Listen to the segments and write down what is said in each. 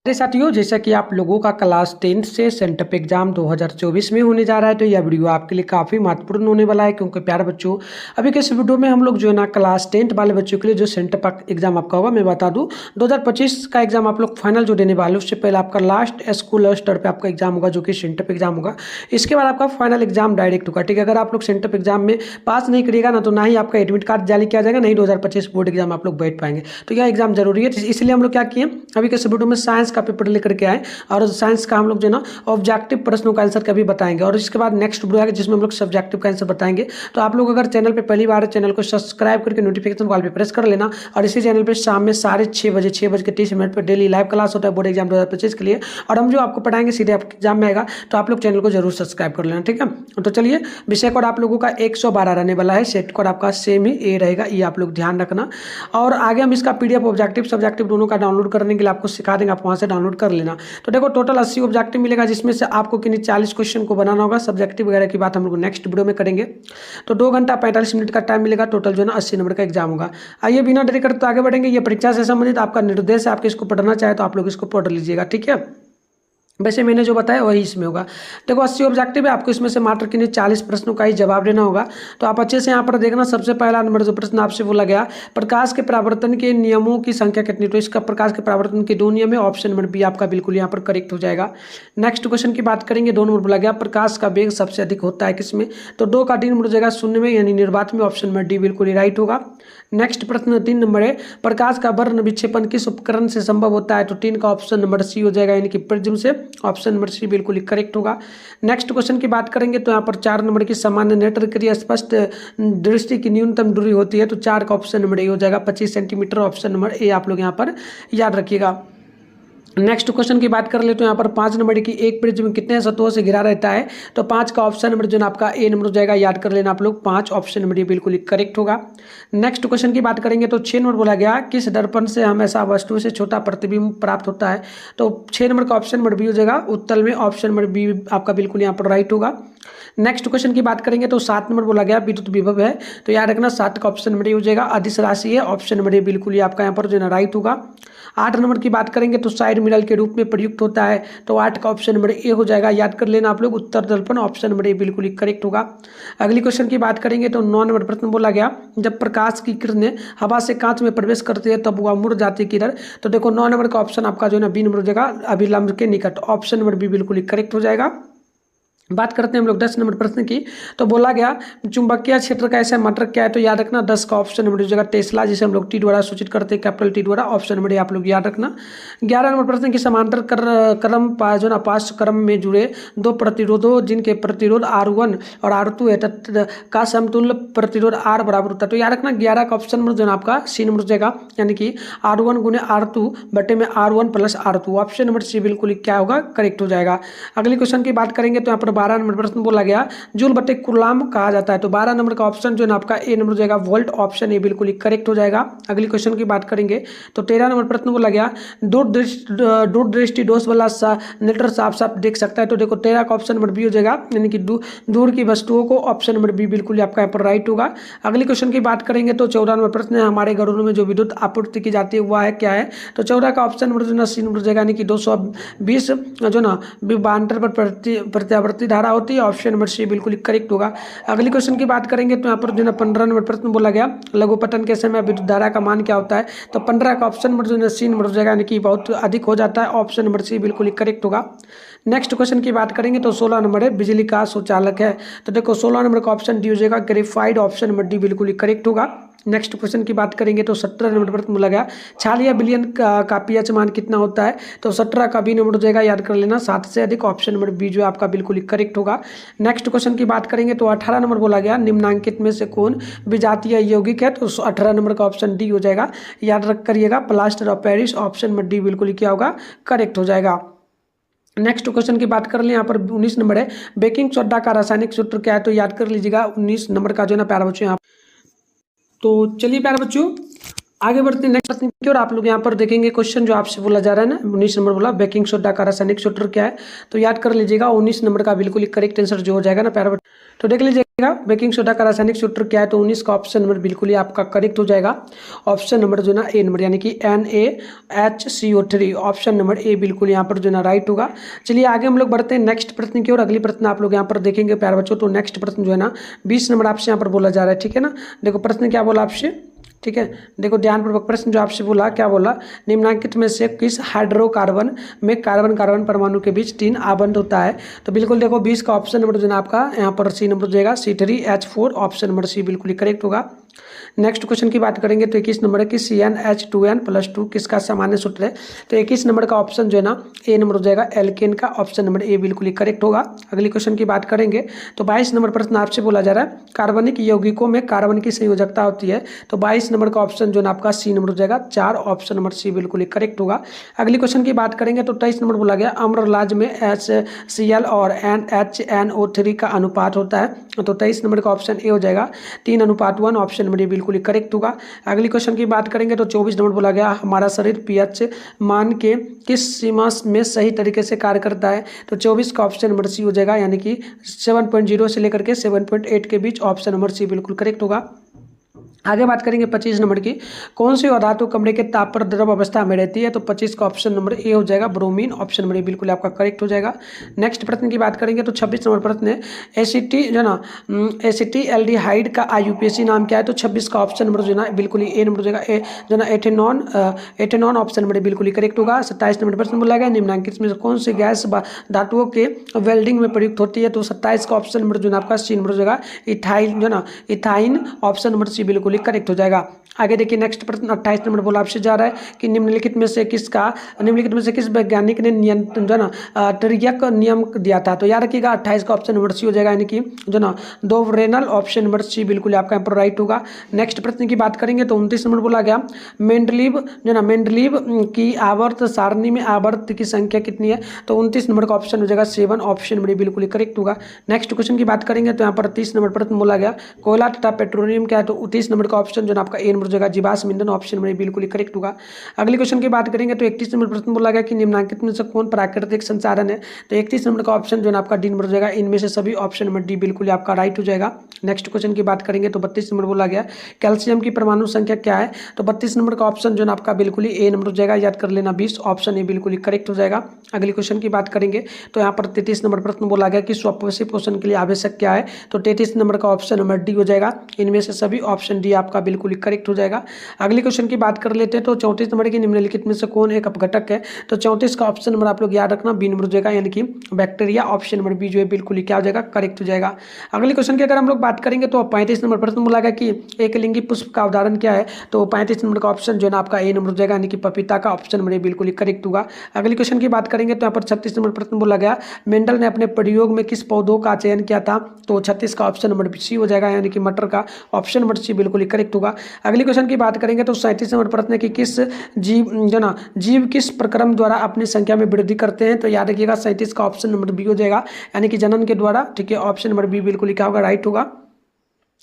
अरे साथियों, जैसा कि आप लोगों का क्लास 10 से सेंटअप एग्जाम 2024 में होने जा रहा है, तो यह वीडियो आपके लिए काफ़ी महत्वपूर्ण होने वाला है। क्योंकि प्यारे बच्चों, अभी के इस वीडियो में हम लोग जो है ना क्लास 10 वाले बच्चों के लिए जो सेंटअप एग्जाम आपका होगा, मैं बता दूं 2025 का एग्जाम आप लोग फाइनल जो देने वाले, उससे पहले आपका लास्ट स्कूल स्तर पर आपका एग्जाम होगा, जो कि सेंटअप एग्जाम होगा। इसके बाद आपका फाइनल एग्जाम डायरेक्ट होगा। ठीक है, अगर आप लोग सेंटअप एग्जाम में पास नहीं करिएगा ना, तो ना ही आपका एडमिट कार्ड जारी किया जाएगा, नहीं 2025 बोर्ड एग्जाम आप लोग बैठ पाएंगे। तो यह एग्जाम जरूरी है, इसलिए हम लोग क्या किए, अभी के इस वीडियो में साइंस का पेपर लेकर के आए और साइंस का हम लोग जो है ना ऑब्जेक्टिव प्रश्नों का आंसर कभी बताएंगे। और इसके बाद नेक्स्ट वीडियो आएगा जिसमें हम लोग सब्जेक्टिव का आंसर बताएंगे। तो आप लोग अगर चैनल पे पहली बार है, चैनल को सब्सक्राइब करके नोटिफिकेशन कॉल पे प्रेस कर लेना। और इसी चैनल पे शाम में 6:30 पर डेली लाइव क्लास होता है बोर्ड एग्जाम 2025 के लिए। और हम जो आपको पढ़ाएंगे सीधे आपके एग्जाम में आएगा, तो आप लोग चैनल को जरूर सब्सक्राइब कर लेना। ठीक है, तो चलिए, विषय कोड आप लोगों का 112 रहने वाला है, सेट कोड आपका सेम ही ए रहेगा, ये आप लोग ध्यान रखना। और आगे हम इसका पीडीएफ ऑब्जेक्टिव सब्जेक्टिव दोनों का डाउनलोड करने के लिए आपको सिखा देंगे, आप वहाँ से डाउनलोड कर लेना। तो देखो, टोटल 80 ऑब्जेक्टिव मिलेगा, जिसमें से आपको किन्हीं 40 क्वेश्चन को बनाना होगा। सब्जेक्टिव वगैरह की बात हम लोग नेक्स्ट वीडियो में करेंगे। तो 2 घंटा 45 मिनट का टाइम मिलेगा, टोटल जो है ना 80 नंबर का एग्जाम होगा। आइए बिना देरी करते आगे बढ़ेंगे। ये परीक्षा से संबंधित आपका निर्देश है, आप इसको पढ़ना चाहे तो आप लोग इसको पढ़ लीजिएगा। ठीक है, वैसे मैंने जो बताया वही इसमें होगा। देखो, 80 ऑब्जेक्टिव है, आपको इसमें से मात्र किन्हीं 40 प्रश्नों का ही जवाब देना होगा। तो आप अच्छे से यहाँ पर देखना। सबसे पहला नंबर जो प्रश्न आपसे बोला गया, प्रकाश के परावर्तन के नियमों की संख्या कितनी। तो इसका प्रकाश के परावर्तन के 2 नियम है, ऑप्शन नंबर बी आपका बिल्कुल यहाँ पर करेक्ट हो जाएगा। नेक्स्ट क्वेश्चन की बात करेंगे, 2 नंबर बोला गया, प्रकाश का वेग सबसे अधिक होता है किसमें। तो 2 का 3 नंबर हो जाएगा शून्य में, यानी निर्वात में, ऑप्शन नंबर डी बिल्कुल ही राइट होगा। नेक्स्ट प्रश्न 3 नंबर है, प्रकाश का वर्ण विक्षेपण किस उपकरण से संभव होता है। तो 3 का ऑप्शन नंबर सी हो जाएगा, यानी कि प्रिज्म से, ऑप्शन नंबर सी बिल्कुल करेक्ट होगा। नेक्स्ट क्वेश्चन की बात करेंगे, तो यहाँ पर 4 नंबर की सामान्य नेत्र क्रिया स्पष्ट दृष्टि की न्यूनतम दूरी होती है। तो 4 का ऑप्शन नंबर ए हो जाएगा 25 सेंटीमीटर, ऑप्शन नंबर ए आप लोग यहाँ पर याद रखिएगा। नेक्स्ट क्वेश्चन की बात कर ले, तो यहाँ पर 5 नंबर की एक प्रिज्म कितने सतहों से घिरा रहता है। तो 5 का ऑप्शन नंबर जो है आपका ए नंबर हो जाएगा, याद कर लेना आप लोग, 5 ऑप्शन नंबर ये बिल्कुल करेक्ट होगा। नेक्स्ट क्वेश्चन की बात करेंगे, तो 6 नंबर बोला गया, किस दर्पण से हमेशा वस्तु से छोटा प्रतिबिंब प्राप्त होता है। तो 6 नंबर का ऑप्शन नंबर बी हो जाएगा, उत्तल में, ऑप्शन नंबर बी आपका बिल्कुल यहाँ पर राइट होगा। नेक्स्ट क्वेश्चन की बात करेंगे, तो 7 नंबर बोला गया, विद्युत विभव है। तो याद रखना 7 का ऑप्शन नंबर ए हो जाएगा, अदिश राशि है, ऑप्शन नंबर ए बिल्कुल ही आपका यहाँ पर जो है राइट होगा। 8 नंबर की बात करेंगे, तो साइड मिरर के रूप में प्रयुक्त होता है। तो 8 का ऑप्शन नंबर ए हो जाएगा, याद कर लेना आप लोग, उत्तर दर्पण, ऑप्शन नंबर ए बिल्कुल ही करेक्ट होगा। अगली क्वेश्चन की बात करेंगे, तो 9 नंबर प्रश्न बोला गया, जब प्रकाश की किरणें हवा से कांच में प्रवेश करती है तब वह मुड़ जाती है किधर। तो देखो 9 नंबर का ऑप्शन आपका जो है ना बी नंबर हो जाएगा, अभिलंब के निकट, ऑप्शन नंबर बी बिल्कुल ही करेक्ट हो जाएगा। बात करते हैं हम लोग 10 नंबर प्रश्न की। तो बोला गया, चुंबकीय क्षेत्र का ऐसा मात्रक क्या है। तो याद रखना 10 का ऑप्शन नंबर हो जाएगा टेस्ला, जिसे हम लोग टी द्वारा सूचित करते हैं, कैपिटल टी द्वारा, ऑप्शन नंबर आप लोग याद रखना। 11 नंबर प्रश्न की समांतर क्रम जो ना पास क्रम में जुड़े 2 प्रतिरोधों जिनके प्रतिरोध R1 और R2 है का समतुल्य प्रतिरोध R बराबर होता है। तो याद रखना 11 का ऑप्शन नंबर जो है आपका सी नंबर हो जाएगा, यानी कि R1 गुने R2 बटे में R1 plus R2, option number C बिल्कुल क्या होगा, करेक्ट हो जाएगा। अगली क्वेश्चन की बात करेंगे, तो यहाँ पर 12 नंबर प्रश्न बोला गया, जूल बटे कुलाम कहा जाता है। तो 12 नंबर का ऑप्शन जो है आपका ए नंबर हो जाएगा, वोल्ट, ऑप्शन ए बिल्कुल ही करेक्ट हो जाएगा। अगली क्वेश्चन की बात करेंगे, तो 13 नंबर प्रश्न बोला गया, दूरदृष्टि दोष वाला नेत्र साफ साफ देख सकता है। तो देखो 13 का ऑप्शन नंबर बी हो जाएगा, यानी कि दूर की वस्तुओं को, ऑप्शन नंबर बी बिल्कुल आपका यहाँ पर राइट होगा। अगली क्वेश्चन की बात करेंगे, तो 14 नंबर प्रश्न है, हमारे घरों में जो विद्युत आपूर्ति की जाती है वह है क्या है। तो 14 का ऑप्शन नंबर जो है सी नंबर हो जाएगा, यानी कि 220 जो ना विभवांतर पर प्रत्यावर्ती धारा होती है, ऑप्शन नंबर सी बिल्कुल करेक्ट होगा। अगली क्वेश्चन की बात करेंगे, तो यहाँ पर जो है 15 नंबर प्रश्न बोला गया, लघुपतन के समय विद्युत धारा का मान क्या होता है। तो 15 का ऑप्शन नंबर जो है सी नंबर हो जाएगा, यानी कि बहुत अधिक हो जाता है, ऑप्शन नंबर सी बिल्कुल करेक्ट होगा। नेक्स्ट क्वेश्चन की बात करेंगे, तो 16 नंबर है, बिजली का सुचालक है। तो देखो 16 नंबर का ऑप्शन डी हो जाएगा, ग्रेफाइड, ऑप्शन नंबर डी बिल्कुल करेक्ट होगा। नेक्स्ट क्वेश्चन की बात करेंगे, तो 17 नंबर प्रश्न बोला गया, छालिया बिलियन का पीएच मान कितना होता है। तो 17 का बी नंबर हो जाएगा, याद कर लेना 7 से अधिक, ऑप्शन नंबर बी जो आपका बिल्कुल करेक्ट होगा। नेक्स्ट क्वेश्चन की बात करेंगे, तो 18 नंबर बोला गया, निम्नांकित में से कौन विजातीय यौगिक है। तो 18 नंबर का ऑप्शन डी हो जाएगा, याद रख करिएगा, plaster of Paris, option number D बिल्कुल क्या होगा, करेक्ट हो जाएगा। नेक्स्ट क्वेश्चन की बात कर लें, यहाँ पर 19 नंबर है, बेकिंग सोडा का रासायनिक सूत्र क्या है। तो याद कर लीजिएगा 19 नंबर का जो है ना प्यारा बच्चों यहाँ। तो चलिए प्यारे बच्चों, आगे बढ़ते हैं नेक्स्ट प्रश्न की ओर। आप लोग यहाँ पर देखेंगे क्वेश्चन जो आपसे बोला जा रहा है ना, 19 नंबर बोला बेकिंग सोडा का रासायनिक सूत्र क्या है, तो याद कर लीजिएगा 19 नंबर का बिल्कुल करेक्ट आंसर जो हो जाएगा ना प्यारा, तो देख लीजिएगा बेकिंग सोडा का रासायनिक सूत्र क्या है, तो 19 का ऑप्शन नंबर बिल्कुल ही आपका करेक्ट हो जाएगा। ऑप्शन नंबर जो ना ए नंबर यानी कि NaHCO3, ऑप्शन नंबर ए बिल्कुल यहाँ पर जो ना राइट होगा। चलिए आगे हम लोग बढ़ते हैं नेक्स्ट प्रश्न की ओर। अगली प्रश्न आप लोग यहाँ पर देखेंगे प्यारे बच्चों, तो नेक्स्ट प्रश्न जो है ना 20 नंबर आपसे यहाँ पर बोला जा रहा है, ठीक है ना। देखो प्रश्न क्या बोला आपसे, ठीक है, देखो ध्यानपूर्वक प्रश्न जो आपसे बोला क्या बोला, निम्नलिखित में से किस हाइड्रोकार्बन में कार्बन कार्बन परमाणु के बीच 3 आबंध होता है, तो बिल्कुल देखो 20 का ऑप्शन नंबर जो है आपका यहाँ पर सी नंबर हो जाएगा C3H4, ऑप्शन नंबर सी बिल्कुल ही करेक्ट होगा। नेक्स्ट क्वेश्चन की बात करेंगे तो 21 नंबर है कि CnH2n+2 किसका सामान्य सूत्र है, तो 21 नंबर का ऑप्शन जो है ना ए नंबर हो जाएगा एल्केन का, ऑप्शन नंबर ए बिल्कुल ही करेक्ट होगा। अगली क्वेश्चन की बात करेंगे तो 22 नंबर प्रश्न आपसे बोला जा रहा है कार्बनिक यौगिकों में कार्बन की संयोजकता होती है, तो 22 नंबर का ऑप्शन जो है आपका सी नंबर हो जाएगा 4, ऑप्शन नंबर सी बिल्कुल ही करेक्ट होगा। अगली क्वेश्चन की बात करेंगे तो 23 नंबर बोला गया अम्रलाज में HCl और NHNO3 का अनुपात होता है, तो 23 नंबर का ऑप्शन ए हो जाएगा 3:1, ऑप्शन नंबर ए बिल्कुल ही करेक्ट होगा। अगली क्वेश्चन की बात करेंगे तो 24 नंबर बोला गया हमारा शरीर पीएच मान के किस सीमा में सही तरीके से कार्य करता है, तो 24 का ऑप्शन नंबर सी हो जाएगा यानी कि 7.0 से लेकर के 7.8 के बीच, ऑप्शन नंबर सी बिल्कुल करेक्ट होगा। आगे बात करेंगे 25 नंबर की, कौन सी अधातु कमरे के ताप पर द्रव अवस्था में रहती है, तो 25 का ऑप्शन नंबर ए हो जाएगा ब्रोमीन, ऑप्शन नंबर ए बिल्कुल आपका करेक्ट हो जाएगा। नेक्स्ट प्रश्न की बात करेंगे तो 26 नंबर प्रश्न है एसिटी जो ना एसिटिल्डिहाइड का IUPAC नाम क्या है, तो 26 का ऑप्शन नंबर जो ना बिल्कुल ही ए नंबर हो जाएगा जो ना एथेनॉन, ऑप्शन नंबर बिल्कुल ही करेक्ट होगा। 27 नंबर प्रश्न बोला गया निम्नलिखित में कौन सी गैस धातुओं के वेल्डिंग में प्रयुक्त होती है, तो 27 का ऑप्शन नंबर जो ना आपका सी नंबर हो जाएगा इथाइल जो ना इथाइन, ऑप्शन नंबर सी बिल्कुल करेक्ट हो जाएगा। आगे देखिए नेक्स्ट प्रश्न 28 नंबर बोला आपसे जा रहा है कि निम्नलिखित में से किस वैज्ञानिक ने नियंत्रण जो ना ट्रियक नियम दिया था, तो याद रखिएगा 28 का ऑप्शन नंबर सी हो जाएगा यानी कि जो ना दोवरेनल, ऑप्शन नंबर सी बिल्कुल आपका यहाँ पर राइट होगा। नेक्स्ट प्रश्न की बात करेंगे तो 29 नंबर बोला गया मेंडलीव की आवर्त सारणी में आवर्त की संख्या कितनी है, तो 29 नंबर का ऑप्शन हो जाएगा 7, ऑप्शन नंबर बिल्कुल करेक्ट होगा। नेक्स्ट क्वेश्चन की बात करेंगे तो यहाँ पर 30 नंबर प्रश्न बोला गया कोयला तथा पेट्रोलियम क्या है, तो 30 नंबर का ऑप्शन जो आपका ए नंबर जगह जीवाश्म ईंधन, ऑप्शन नंबर बिल्कुल करेक्ट होगा। अगले क्वेश्चन की बात करेंगे तो 31 नंबर प्रश्न बोला गया कि निम्नलिखित में से कौन प्राकृतिक संसाधन है, तो 31 नंबर का ऑप्शन जो है आपका डी नंबर जाएगा इनमें से सभी, ऑप्शन नंबर डी बिल्कुल आपका राइट हो जाएगा। नेक्स्ट क्वेश्चन की बात करेंगे तो 32 नंबर बोला गया कैल्शियम की परमाणु संख्या क्या है, तो 32 नंबर का ऑप्शन जो है आपका बिल्कुल ही ए नंबर हो जाएगा, याद कर लेना 20, ऑप्शन ए बिल्कुल करेक्ट हो जाएगा। अगले क्वेश्चन की बात करेंगे तो यहाँ पर 33 नंबर प्रश्न बोला गया कि स्वपोषी पोषण के लिए आवश्यक क्या है, तो 33 नंबर का ऑप्शन नंबर डी हो जाएगा इनमें से सभी, ऑप्शन डी आपका बिल्कुल करेक्ट हो जाएगा। अगले क्वेश्चन की बात कर लेते हैं तो 34 नंबर की निम्नलिखित में से कौन एक अपघटक है, तो 34 का ऑप्शन नंबर आप लोग याद रखना बी नंबर हो जाएगा यानी कि बैक्टीरिया, ऑप्शन नंबर बी जो है बिल्कुल क्या हो जाएगा करेक्ट हो जाएगा। अगले क्वेश्चन की अगर हम लोग बात करेंगे तो 35 नंबर प्रश्न बोला गया कि एक लिंगी पुष्प का उदाहरण क्या है, तो 35 नंबर का ऑप्शन जो है आपका ए नंबर हो जाएगा यानी कि पपीता का, ऑप्शन नंबर बिल्कुल करेक्ट होगा। अगले क्वेश्चन की बात करेंगे तो यहाँ पर 36 नंबर प्रश्न बोला गया मेंडल ने अपने प्रयोग में किस पौधों का चयन किया था, तो 36 का ऑप्शन नंबर सी हो जाएगा यानी कि मटर का, ऑप्शन नंबर सी बिल्कुल करेक्ट होगा। अगले क्वेश्चन की बात करेंगे तो 37 नंबर प्रश्न है कि किस जीव किस प्रक्रम द्वारा अपनी संख्या में वृद्धि करते हैं, तो याद रखिएगा 37 का ऑप्शन नंबर बी हो जाएगा यानी कि जनन के द्वारा, ठीक है, ऑप्शन नंबर बी बिल्कुल क्या होगा राइट होगा।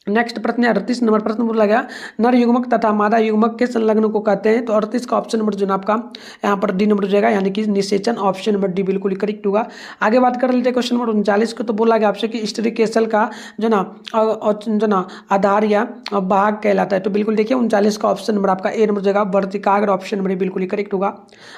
नेक्स्ट प्रश्न है 38 नंबर प्रश्न बोला गया नर युग्मक तथा मादा युग्मक के संलग्न को कहते हैं, तो 38 का ऑप्शन नंबर जो है आपका यहाँ पर डी नंबर हो जाएगा यानी कि निषेचन, ऑप्शन नंबर डी बिल्कुल करेक्ट होगा। आगे बात कर लेते हैं क्वेश्चन नंबर 39 को, तो बोला गया आपसे कि स्त्री केसल का जो ना आधार या भाग कहलाता है, तो बिल्कुल देखिए 39 का ऑप्शन नंबर आपका ए नंबर हो जाएगा वर्तिकाग्र, ऑप्शन नंबर बिल्कुल करेक्ट होगा।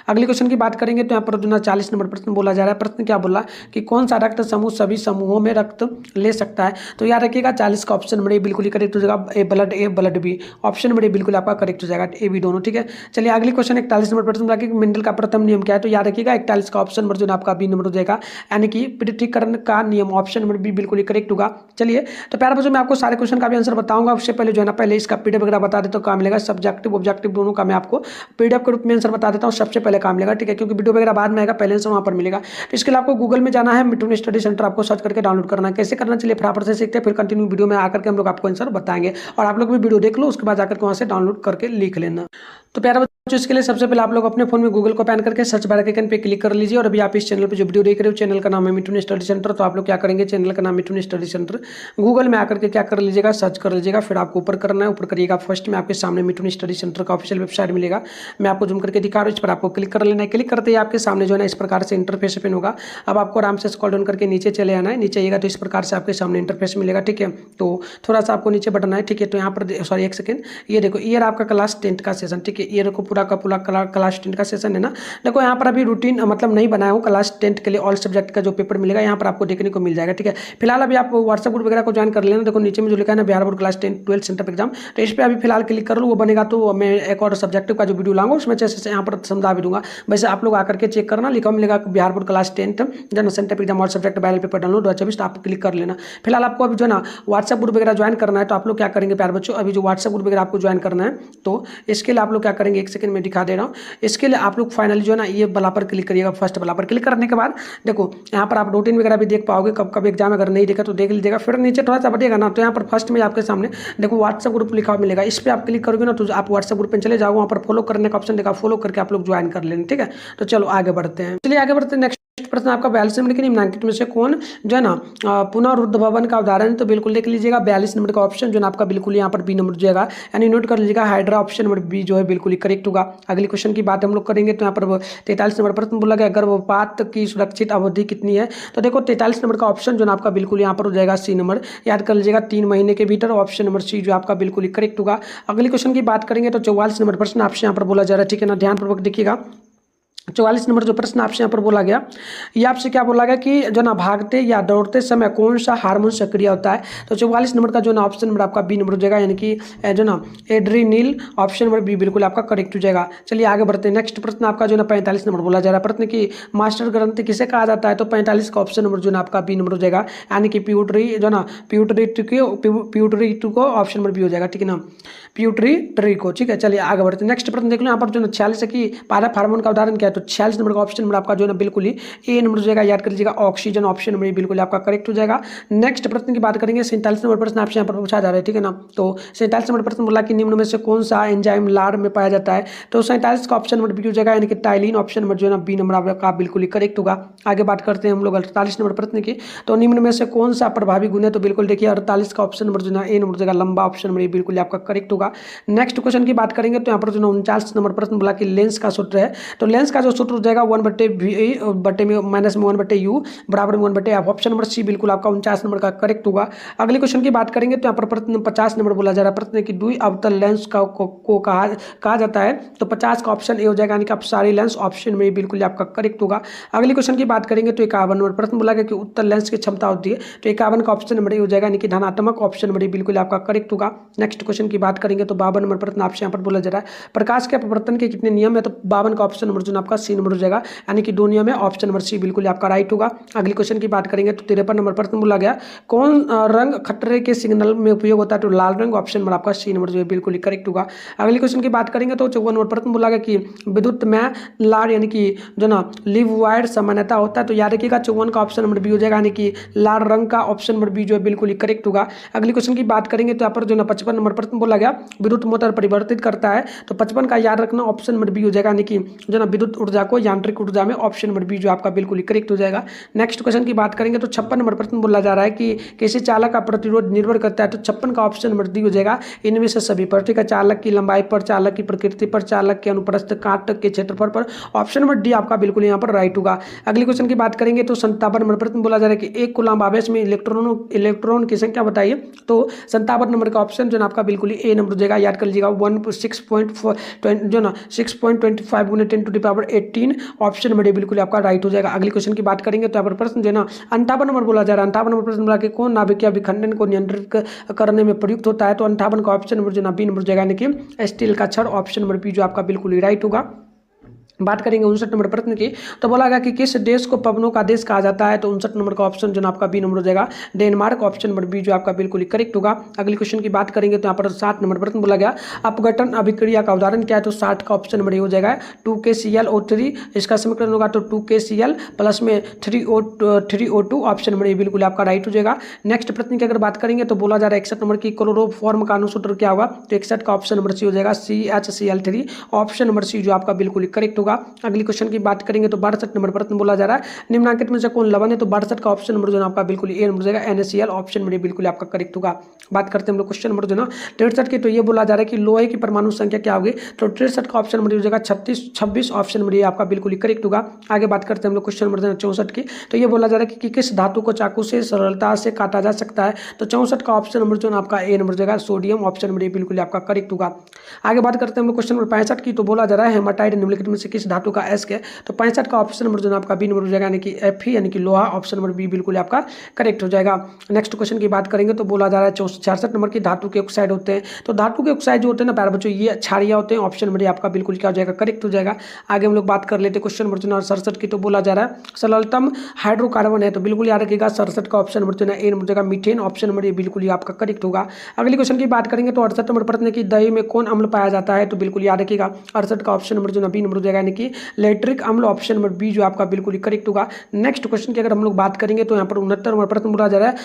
अगले क्वेश्चन की बात करेंगे तो यहाँ पर जो 40 नंबर प्रश्न बोला जा रहा है, प्रश्न क्या बोला कि कौन सा रक्त समूह सभी समूहों में रक्त ले सकता है, तो याद रखिएगा 40 का ऑप्शन नंबर बिल्कुल करेक्ट हो जाएगा ए ब्लड बी, ऑप्शन नंबर बिल्कुल आपका करेक्ट हो जाएगा ए बी दोनों, ठीक है। चलिए अगले क्वेश्चन 41 नंबर प्रश्न कि मेंडल का प्रथम नियम क्या है, तो याद रखिएगा 41 का ऑप्शन नंबर जो आपका बी नंबर हो जाएगा यानी कि पृथक्करण का नियम, ऑप्शन नंबर बी बिल्कुल करेक्ट होगा। चलिए तो प्यारे बच्चों मैं आपको सारे क्वेश्चन का भी आंसर बताऊंगा, उससे पहले जो है ना पहले इसका पीडीएफ वगैरह बता देता हूँ, काम मिलेगा सब्जेक्टिव ऑब्जेक्टिव दोनों का मैं आपको पीडीएफ के रूप में आंसर बता देता हूँ, सबसे पहले काम मिलेगा, ठीक है, क्योंकि वीडियो वगैरह बाद में आएगा, पहले आंसर वहाँ पर मिलेगा। तो इसके लिए आपको गूगल में जाना है, मिठुन स्टडी सेंटर आपको सर्च करके डाउनलोड करना है। कैसे करना चलिए फटाफट से सीखते हैं, फिर कंटिन्यू वीडियो में आकर के हम लोग आपको आंसर बताएंगे, और आप लोग भी वीडियो देख लो, उसके बाद जाकर के वहाँ से डाउनलोड करके लिख लेना। तो प्यारा बच्चों, इसके लिए सबसे पहले आप लोग अपने फोन में गूगल को ओपन करके सर्च बार के आइकन पे क्लिक कर लीजिए। और अभी आप इस चैनल पे जो वीडियो देख रहे हो, चैनल का नाम है मिठुन स्टडी सेंटर। तो आप लोग क्या करेंगे, चैनल का नाम मिठुन स्टडी सेंटर गूगल में आकर के क्या कर लीजिएगा, सर्च कर लीजिएगा। फिर आपको ऊपर करना है, ऊपर करिएगा, फर्स्ट में आपके सामने मिठुन स्टडी सेंटर का ऑफिशियल वेबसाइट मिलेगा। मैं आपको जूम करके दिखा रहा हूँ, इस पर आपको क्लिक कर लेना है। क्लिक करते ही आपके सामने जो है ना इस प्रकार से इंटरफेस ओपन होगा। अब आपको आराम से स्क्रॉल डाउन करके नीचे चले आना है। नीचे आइएगा तो इस प्रकार से आपके सामने इंटरफेस मिलेगा, ठीक है। तो थोड़ा सा आपको नीचे बढ़ना है, ठीक है। तो यहाँ पर सॉरी एक सेकंड, ये देखो ये आपका क्लास 10 का सेशन, ठीक है। ये देखो पूरा का पूरा क्लास 10 का सेशन है ना। देखो यहाँ पर अभी रूटीन मतलब नहीं बनाया हूँ, क्लास 10 के लिए ऑल सब्जेक्ट का जो पेपर मिलेगा यहाँ पर आपको देखने को मिल जाएगा, ठीक है। फिलहाल अभी आप व्हाट्सएप ग्रुप वगैरह को ज्वाइन कर लेना। देखो नीचे में जो लिखा है ना Bihar board class 10 12 centre exam, तो इस पर अभी फिलहाल क्लिक कर लो। वो बनेगा तो मैं एक और सब्जेक्टिव का जो वीडियो लाऊंगा उसमें अच्छे से यहाँ पर समझा भी दूंगा। वैसे आप लोग आकर के चेक करना, लिखा मिलेगा Bihar board class 10 general centre exam all subject barrel paper download 2024, तो आप क्लिक कर लेना। फिलहाल आपको अभी जो ना व्हाट्सएप ग्रुप वगैरह ज्वाइन करना है, तो आप लोग क्या करेंगे प्यारे बच्चों, अभी जो व्हाट्सएप ग्रुप वगैरह आपको ज्वाइन करना है, तो इसके लिए आप लोग क्या करेंगे, एक सेकंड में दिखा दे रहा हूँ। इसके लिए आप लोग फाइनली जो है ना ये वाला पर क्लिक करिएगा, फर्स्ट वाला पर क्लिक करने के बाद देखो यहाँ पर आप रूटीन वगैरह भी देख पाओगे, कब कब एग्जाम अगर नहीं देखा तो देख लीजिएगा। फिर नीचे थोड़ा सा बढ़िएगा ना, तो यहाँ पर फर्स्ट में आपके सामने देखो व्हाट्सएप ग्रुप लिखा मिलेगा। इस पर आप क्लिक करोगे ना तो आप व्हाट्सएप ग्रुप पे चले जाओगे, वहाँ पर फॉलो करने का ऑप्शन देखा, फॉलो करके आप लोग ज्वाइन कर लेना, ठीक है। तो चलो आगे बढ़ते हैं, चलिए आगे बढ़ते हैं। नेक्स्ट प्रश्न आपका 42 नंबर के निम्नलिखित में से कौन जो है ना पुनरुद्ध भवन का उदाहरण है, तो बिल्कुल देख लीजिएगा 42 नंबर का ऑप्शन जो है आपका बिल्कुल यहाँ पर बी नंबर जो है यानी नोट कर लीजिएगा, हाइड्रा ऑप्शन नंबर बी जो है बिल्कुल ही करेक्ट होगा। अगली क्वेश्चन की बात हम लोग करेंगे, तो यहाँ पर 43 नंबर प्रश्न बोला गया गर्भपात की सुरक्षित अवधि कितनी है, तो देखो 43 नंबर का ऑप्शन जो है आपका बिल्कुल यहाँ पर हो जाएगा सी नंबर, याद कर लीजिएगा 3 महीने के भीतर, ऑप्शन नंबर सी जो आपका बिल्कुल ही करेक्ट होगा। अगली क्वेश्चन की बात करेंगे तो 44 नंबर प्रश्न आपसे यहाँ पर बोला जा रहा है, ठीक है ना, ध्यानपूर्वक देखिएगा। 44 नंबर जो प्रश्न आपसे यहाँ पर बोला गया, ये आपसे क्या बोला गया कि जो ना भागते या दौड़ते समय कौन सा हार्मोन सक्रिय होता है, तो 44 नंबर का जो ना ऑप्शन नंबर आपका बी नंबर हो जाएगा, यानी कि जो ना एड्रीनिल, ऑप्शन नंबर बी बिल्कुल आपका करेक्ट हो जाएगा। चलिए आगे बढ़ते हैं। नेक्स्ट प्रश्न आपका जो ना 45 नंबर बोला जा रहा है, प्रश्न की मास्टर ग्रंथि किसे कहा जाता है, तो 45 का ऑप्शन नंबर जो ना आपका बी नंबर हो जाएगा, यानी कि प्यूटरी जो ना प्यूटरी को ऑप्शन नंबर बी हो जाएगा, ठीक है ना, प्यूटरी को, ठीक है। चलिए आगे बढ़ते हैं। नेक्स्ट प्रश्न देख लो, यहाँ पर जो ना 46 की पारा हार्मोन का उदाहरण क्या है, तो 46 नंबर का ऑप्शन नंबर आपका जो है बिल्कुल ही ए नंबर हो जाएगा, याद कर लीजिएगा ऑक्सीजन, ऑप्शन नंबर बिल्कुल आपका करेक्ट हो जाएगा। नेक्स्ट प्रश्न की बात करेंगे, 47 नंबर प्रश्न आपसे यहाँ पर पूछा जा रहा है, ठीक है ना। तो 47 नंबर प्रश्न बोला कि निम्न में से कौन सा एंजाइम लार में पाया जाता है, तो 47 का ऑप्शन नंबर बी हो जाएगा, यानी कि टाइलिन, ऑप्शन नंबर जो है ना बी नंबर आपका बिल्कुल ही करेक्ट होगा। आगे बात करते हैं हम लोग 48 नंबर प्रश्न की, तो निम्न में से कौन सा प्रभावी गुण है, तो बिल्कुल देखिए 48 का ऑप्शन नंबर जो है ए नंबर हो जाएगा, लंबा, ऑप्शन नंबर बिल्कुल आपका करेक्ट होगा। नेक्स्ट क्वेश्चन की बात करेंगे, तो यहाँ पर जो 49 नंबर प्रश्न बोला कि लेंस का सूत्र है, तो लेंस का जो सूत्र हो जाएगा 1/v में माइनस में 1/u बराबर में 1/f, ऑप्शन नंबर सी बिल्कुल आपका 49 नंबर का करेक्ट होगा। अगले क्वेश्चन की बात करेंगे, तो यहाँ पर प्रश्न 50 नंबर बोला जा रहा है, प्रश्न की द्वि अवतल लेंस को कहा जाता है, तो 50 का ऑप्शन ए हो जाएगा, यानी कि अपसारी लेंस, ऑप्शन में बिल्कुल आपका करेक्ट होगा। अगले क्वेश्चन की बात करेंगे, तो 51 नंबर प्रश्न बोला गया कि उत्तल लेंस की क्षमता होती है, तो 51 का ऑप्शन नंबर ए हो जाएगा, यानी कि धनात्मक, ऑप्शन नंबर बिल्कुल आपका करेक्ट होगा। नेक्स्ट क्वेश्चन की बात करेंगे, तो 52 नंबर प्रश्न आपसे यहाँ पर बोला जा रहा है, प्रकाश के अपवर्तन के कितने नियम है, तो 52 का ऑप्शन नंबर जो आपका सी नंबर हो जाएगा, यानी कि 2 नियम है, ऑप्शन नंबर सी बिल्कुल आपका राइट होगा। अगली क्वेश्चन की बात करेंगे, तो 53 नंबर प्रश्न बोला गया कौन रंग खतरे के सिग्नल में उपयोग होता है, तो लाल रंग, ऑप्शन नंबर आपका सी नंबर जो है बिल्कुल करेक्ट होगा। अगली क्वेश्चन की बात करेंगे, तो 54 नंबर प्रश्न बोला गया कि विद्युत में लाल यानी कि जो ना लिव वायर सामान्यता होता है, तो याद रखिएगा 54 का ऑप्शन नंबर बी हो जाएगा, यानी कि लाल रंग का ऑप्शन नंबर बी जो है बिल्कुल करेक्ट होगा। अगली क्वेश्चन की बात करेंगे, तो यहाँ पर जो ना 55 नंबर प्रश्न बोला गया विद्युत मोटर परिवर्तित करता है, तो 55 का याद रखना, ऑप्शन नंबर बी हो जाएगा, यानी कि जो ना विद्युत ऊर्जा को यांत्रिक ऊर्जा में, ऑप्शन नंबर बी जो आपका बिल्कुल करेक्ट हो जाएगा। नेक्स्ट क्वेश्चन की बात करेंगे, तो 56 नंबर प्रश्न बोला जा रहा है कि किसी चालक का प्रतिरोध निर्भर करता है, तो 56 का ऑप्शन नंबर डी हो जाएगा, इनमें से सभी पर, ठीक है, चालक की लंबाई पर, चालक की प्रकृति पर, चालक के अनुप्रस्थ काट के क्षेत्रफल पर, ऑप्शन नंबर डी आपका बिल्कुल यहाँ पर राइट होगा। अगली क्वेश्चन की बात करेंगे, तो 57 नंबर प्रश्न बोला जा रहा है कि एक कूलम्ब आवेश में इलेक्ट्रॉन की संख्या बताइए, तो 57 नंबर का ऑप्शन जो आपका बिल्कुल ए नंबर हो जाएगा, याद कर लीजिएगा 6.4 जो ना 6.25 गुने 10⁻18, ऑप्शन नंबर डी बिल्कुल आपका राइट हो जाएगा। अगली क्वेश्चन की बात करेंगे, तो यहाँ पर प्रश्न जो है ना 58 नंबर बोला जा रहा है, 58 नंबर प्रश्न बोला कि कौन नाभिकीय विखंडन को नियंत्रित करने में प्रयुक्त होता है, तो 58 का ऑप्शन नंबर जो ना बी नंबर हो जाएगा, यानी कि स्टील का छड़, ऑप्शन नंबर बी जो आपका बिल्कुल राइट होगा। बात करेंगे 59 नंबर प्रश्न की, तो बोला गया कि किस देश को पवनों का देश कहा जाता है, तो 59 नंबर का ऑप्शन जो ना आपका बी नंबर हो जाएगा डेनमार्क, ऑप्शन नंबर बी जो आपका बिल्कुल ही करेक्ट होगा। अगले क्वेश्चन की बात करेंगे तो यहाँ पर 60 नंबर प्रश्न बोला गया अपघटन अभिक्रिया का उदाहरण क्या है, तो 60 का ऑप्शन नंबर ये हो जाएगा 2KClO3, इसका समीकरण होगा तो 2KCl प्लस में 3O2, ऑप्शन नंबर ये बिल्कुल आपका राइट हो जाएगा। नेक्स्ट प्रश्न की अगर बात करेंगे तो बोला जा रहा है 61 नंबर की क्लोरोफॉर्म का अनुसूत्र क्या होगा, तो 61 का ऑप्शन नंबर सी हो जाएगा CHCl3, ऑप्शन नंबर सी जो आपका बिल्कुल करेक्ट होगा। अगली क्वेश्चन की बात करेंगे तो 62 नंबर प्रश्न बोला जा रहा है निम्नलिखित में से कौन लवण है, तो 62 का ऑप्शन नंबर जो है आपका बिल्कुल ए नंबर हो जाएगा NaCl, ऑप्शन नंबर बिल्कुल आपका करेक्ट होगा। बात करते हैं हम लोग क्वेश्चन नंबर जो ना 63 की, तो ये बोला जा रहा है कि लोहे की परमाणु संख्या क्या होगी, तो 63 का ऑप्शन नंबर हो जाएगा 26, ऑप्शन नंबर ये आपका बिल्कुल करेक्ट होगा। आगे बात करते हैं हम लोग क्वेश्चन नंबर 64 की, तो ये बोला जा रहा है कि किस धातु को चाकू से सरलता से काटा जा सकता है, तो 64 का ऑप्शन नंबर जो है आपका ए नंबर हो जाएगा सोडियम, ऑप्शन नंबर बिल्कुल आपका करेक्ट होगा। आगे बात करते हैं हम लोग क्वेश्चन नंबर 65 की, तो बोला जा रहा है हेमाटाइट निम्नलिखित में से किस धातु का एस है, तो 65 का ऑप्शन नंबर जो है आपका बी नंबर हो जाएगा यानी कि Fe यानी कि लोहा, ऑप्शन नंबर बी बिल्कुल आपका करेक्ट हो जाएगा। नेक्स्ट क्वेश्चन की बात करेंगे तो बोला जा रहा है 66 नंबर की धातु के ऑक्साइड होते हैं, तो धातु के ऑक्साइड जो होते हैं ना प्यारे बच्चों ये क्षारीय होते हैं, ऑप्शन नंबर आपका बिल्कुल क्या हो जाएगा करेक्ट हो जाएगा। आगे हम लोग बात कर लेते हैं क्वेश्चन नंबर 67 की, तो बोला जा रहा है सरलतम हाइड्रोकार्बन है, तो बिल्कुल याद रखिएगा 67 का ऑप्शन नंबर जो है ए नंबर हो जाएगा मीथेन, ऑप्शन नंबर ये बिल्कुल आपका करेक्ट होगा। अगली क्वेश्चन की बात करेंगे तो 68 नंबर प्रश्न की दही में कौन अम्ल पाया जाता है, तो बिल्कुल याद रखिएगा 68 का ऑप्शन नंबर जो है बी नंबर हो जाएगा यानी कि लैक्टिक अम्ल, ऑप्शन नंबर बी जो आपका बिल्कुल करेक्ट होगा। नेक्स्ट क्वेश्चन की अगर हम लोग बात करेंगे तो यहाँ पर 69 नंबर प्रश्न बोला जा रहा है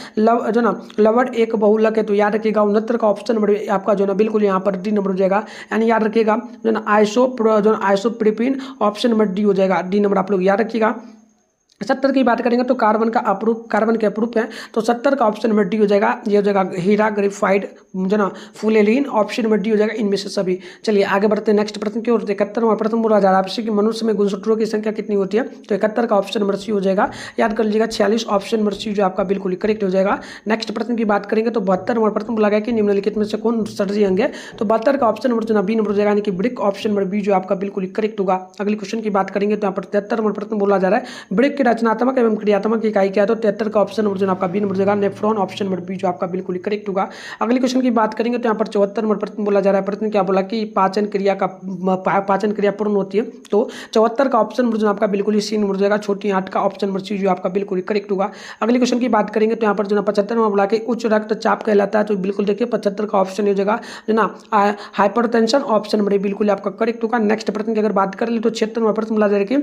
लवण एक बहुलक है, तो याद रखिएगा 69 का ऑप्शन नंबर आपका जो है बिल्कुल यहाँ पर डी नंबर हो जाएगा, यानी याद रखिएगा जो ना आइसोप्रोपिन, ऑप्शन नंबर डी हो जाएगा, डी नंबर आप लोग याद रखिएगा। 70 की बात करेंगे तो कार्बन के अप्रूप है, तो 70 का ऑप्शन नंबर डी हो जाएगा, ये हो जाएगा हीरा ग्रेफाइड जो ना फुलेलिन, ऑप्शन नंबर डी हो जाएगा इनमें से सभी। चलिए आगे बढ़ते हैं नेक्स्ट प्रश्न की ओर। 71 नंबर प्रश्न बोला जा रहा है आपसे कि मनुष्य में गुणसूत्रों की संख्या कितनी होती है, तो 71 का ऑप्शन नंबर सी हो जाएगा, याद कर लीजिएगा 46, ऑप्शन नंबर सी जो आपका बिल्कुल करेक्ट हो जाएगा। नेक्स्ट प्रश्न की बात करेंगे तो 72 नंबर प्रश्न बोला गया कि निम्नलिखित में से कौन षडजी अंग है, तो 72 का ऑप्शन नंबर जो ना बी नंबर हो जाएगा यानी कि ब्रिक, ऑप्शन नंबर बी जो आपका बिल्कुल करेक्ट होगा। अगली क्वेश्चन की बात करेंगे तो यहाँ पर 73 नंबर प्रश्न बोला जा रहा है ब्रिक की रचनात्मक एवं क्रियात्मक इकाई क्या है, तो 73 का ऑप्शन नंबर जो आपका बी नंबर हो जाएगा नेफ्रॉन, ऑप्शन नंबर बी जो आपका बिल्कुल करेक्ट होगा। अगली क्वेश्चन की बात करेंगे तो यहाँ पर 74 नंबर प्रश्न बोला जा रहा है, प्रश्न क्या बोला कि पाचन क्रिया पूर्ण होती है, तो 74 का ऑप्शन नंबर जो आपका बिल्कुल सी नंबर हो जाएगा छोटी आंत का, ऑप्शन नंबर सी जो आपका बिल्कुल करेक्ट होगा। अगली क्वेश्चन की बात करेंगे तो यहाँ पर जो ना 75 नंबर बोला कि उच्च रक्तचाप कहलाता है, तो बिल्कुल देखिए 75 का ऑप्शन हो जाएगा जो ना हाइपरटेंशन, ऑप्शन नंबर बिल्कुल आपका करेक्ट होगा। नेक्स्ट प्रश्न की अगर बात कर ले तो 76 नंबर प्रश्न बोला जा रहा है कि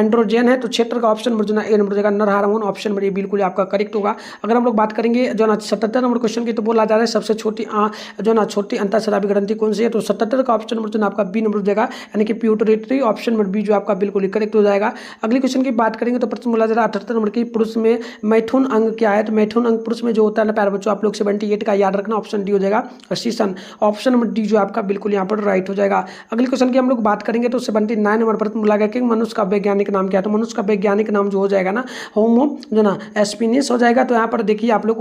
एंड्रोजन है, तो 76 का ऑप्शन नंबर जो ना ए नंबर जाएगा नर हार्मोन, ऑप्शन नंबर ये बिल्कुल आपका करेक्ट होगा। अगर हम लोग बात करेंगे जो ना 77 नंबर क्वेश्चन की, तो बोला जा रहा है सबसे छोटी जो ना छोटी अंतःस्रावी ग्रंथि कौन सी है, तो 77 का ऑप्शन नंबर जो ना आपका बी नंबर जाएगा यानी कि प्यूटरेटरी, ऑप्शन नंबर बी जो आपका बिल्कुल करेक्ट हो जाएगा। अगली क्वेश्चन की बात करेंगे तो प्रश्न बोला जा रहा है 78 नंबर की पुरुष में मैथुन अंग क्या है, तो मैथुन अंग पुरुष में जो होता है प्यारे बच्चों आप लोग 78 का याद रखना, ऑप्शन डी हो जाएगा शीशन, ऑप्शन नंबर डी जो आपका बिल्कुल यहाँ पर राइट हो जाएगा। अगली क्वेश्चन की हम लोग बात करेंगे तो 79 नंबर प्रश्न बोला गया कि मनुष्य का वैज्ञानिक नाम क्या है, तो मनुष्य का वैज्ञानिक नाम जो हो जाएगा ना होमो जो ना एस्पिनिस हो जाएगा। तो यहाँ पर देखिए आप लोग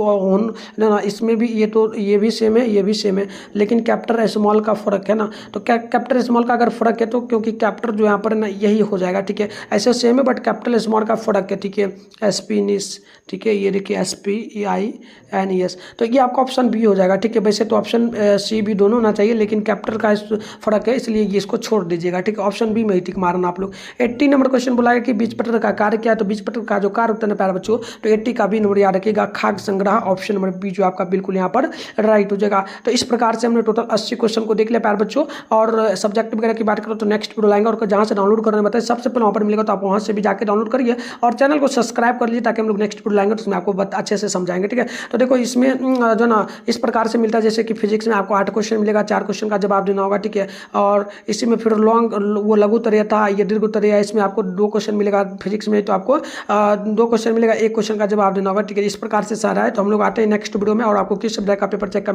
ना इसमें भी ये भी सेम है, ये भी सेम है, लेकिन कैपिटल स्मॉल का फर्क है ना, तो कैपिटल स्मॉल का अगर फर्क है तो क्योंकि कैपिटल जो यहाँ पर ना यही हो जाएगा, ठीक है, ऐसे सेम है बट कैपिटल स्मॉल का फर्क है, ठीक है, एस्पिनिस, ठीक है, ये देखिए SPINES, तो ये आपका ऑप्शन बी हो जाएगा, ठीक है। वैसे तो ऑप्शन सी भी दोनों होना चाहिए लेकिन कैपिटल का फर्क है इसलिए ये इसको छोड़ दीजिएगा, ठीक है, ऑप्शन बी में ही टिक मारना आप लोग। 80 नंबर क्वेश्चन बोला है कि बीजपत्र का कार्य क्या है, तो बीजपत्र का जो कार्य होता है ना प्यारे बच्चों, तो 80 का भी नंबर याद रखिएगा खाद्य संग्रह, ऑप्शन नंबर बी जो आपका बिल्कुल यहाँ पर राइट हो जाएगा। तो इस प्रकार से हमने टोटल 80 क्वेश्चन को देख लिया प्यारे बच्चों। और सब्जेक्ट वगैरह की बात करो तो नेक्स्ट वीडियो लाएंगे और जहाँ से डाउनलोड करने बताए सबसे पहले वहाँ पर मिलेगा, तो आप वहाँ से भी जाकर डाउनलोड करिए और चैनल को सब्सक्राइब कर लीजिए ताकि हम लोग नेक्स्ट वीडियो लाएंगे तो उसमें आपको अच्छे से समझाएंगे, ठीक है। तो देखो इसमें जो ना इस प्रकार से मिलता है जैसे कि फिजिक्स में आपको 8 क्वेश्चन मिलेगा, 4 क्वेश्चन का जवाब देना होगा, ठीक है, और इसी में फिर लॉन्ग वो लघु उत्तरीय था, ये दीर्घ उत्तरीय है, इसमें आपको 2 क्वेश्चन मिलेगा फिजिक्स में, तो आपको 2 क्वेश्चन मिलेगा, 1 क्वेश्चन का जवाब देना होगा, ठीक है। इस प्रकार से सारा है। तो हम लोग आते हैं नेक्स्ट वीडियो में और आपको किस सब्जेक्ट का पेपर चेक करना